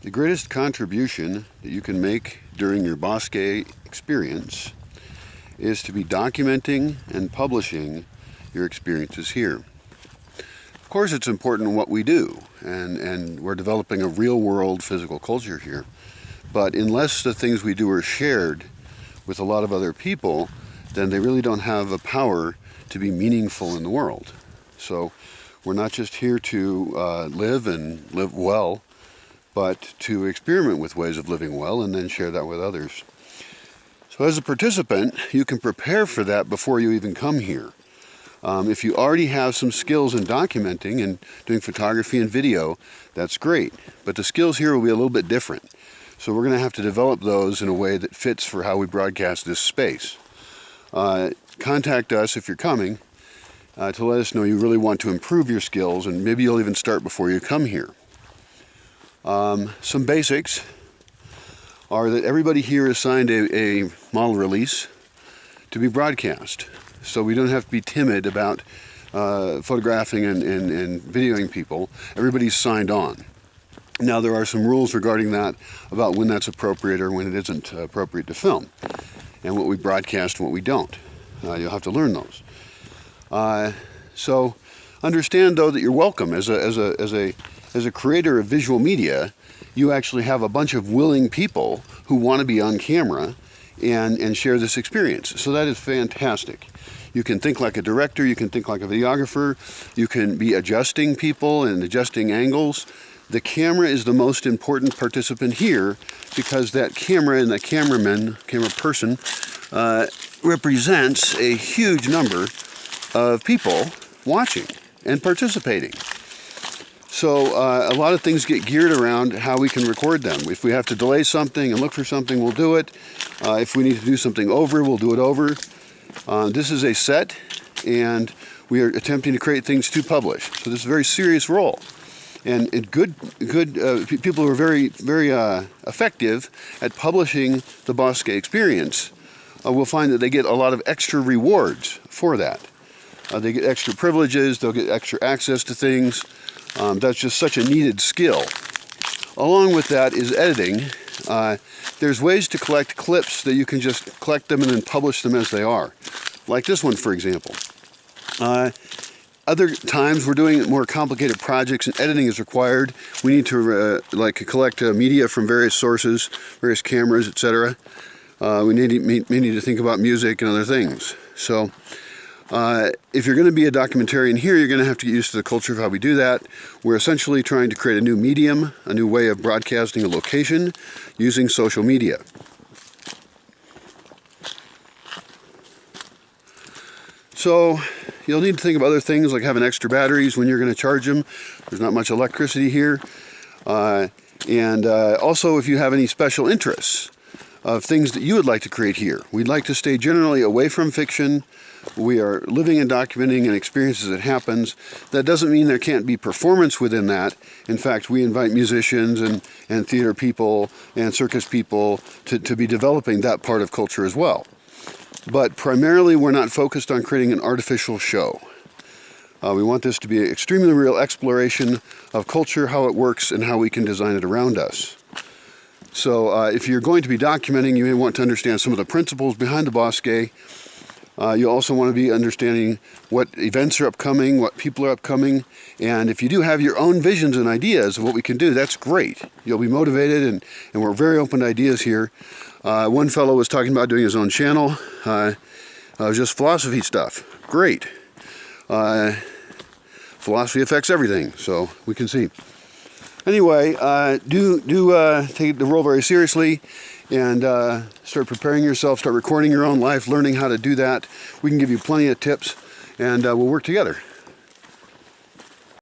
The greatest contribution that you can make during your Bosque experience is to be documenting and publishing your experiences here. Of course, it's important what we do, and we're developing a real-world physical culture here. But unless the things we do are shared with a lot of other people, then they really don't have a power to be meaningful in the world. So we're not just here to live and live well, but to experiment with ways of living well and then share that with others. So as a participant, you can prepare for that before you even come here. If you already have some skills in documenting and doing photography and video, that's great. But the skills here will be a little bit different. So we're going to have to develop those in a way that fits for how we broadcast this space. Contact us if you're coming to let us know you really want to improve your skills, and maybe you'll even start before you come here. Some basics are that everybody here is signed a model release to be broadcast. So we don't have to be timid about photographing and videoing people. Everybody's signed on. Now there are some rules regarding that, about when that's appropriate or when it isn't appropriate to film, and what we broadcast and what we don't. You'll have to learn those. So understand though that you're welcome. As a creator of visual media, you actually have a bunch of willing people who want to be on camera and share this experience. So that is fantastic. You can think like a director, you can think like a videographer, you can be adjusting people and adjusting angles. The camera is the most important participant here, because that camera and that camera person, represents a huge number of people watching and participating. So a lot of things get geared around how we can record them. If we have to delay something and look for something, we'll do it. If we need to do something over, we'll do it over. This is a set, and we are attempting to create things to publish. So this is a very serious role. And good people who are very effective at publishing the Bosque experience will find that they get a lot of extra rewards for that. They get extra privileges, they'll get extra access to things. That's just such a needed skill. Along with that is editing. There's ways to collect clips that you can just collect them and then publish them as they are. Like this one, for example. Other times we're doing more complicated projects and editing is required. We need to collect media from various sources, various cameras, etc. We may need to think about music and other things. So if you're going to be a documentarian here, you're going to have to get used to the culture of how we do that. We're essentially trying to create a new medium, a new way of broadcasting a location using social media. So you'll need to think of other things like having extra batteries when you're going to charge them. There's not much electricity here. Also if you have any special interests of things that you would like to create here. We'd like to stay generally away from fiction. We are living and documenting an experience as it happens. That doesn't mean there can't be performance within that. In fact, we invite musicians and theater people and circus people to be developing that part of culture as well. But primarily we're not focused on creating an artificial show. We want this to be an extremely real exploration of culture, how it works, and how we can design it around us. So if you're going to be documenting, you may want to understand some of the principles behind the Bosque. You also want to be understanding what events are upcoming, what people are upcoming, and if you do have your own visions and ideas of what we can do, that's great. You'll be motivated, and we're very open to ideas here. One fellow was talking about doing his own channel, just philosophy stuff. Great. Philosophy affects everything, so we can see. Anyway, do take the role very seriously, and start preparing yourself, start recording your own life, learning how to do that. We can give you plenty of tips, and we'll work together.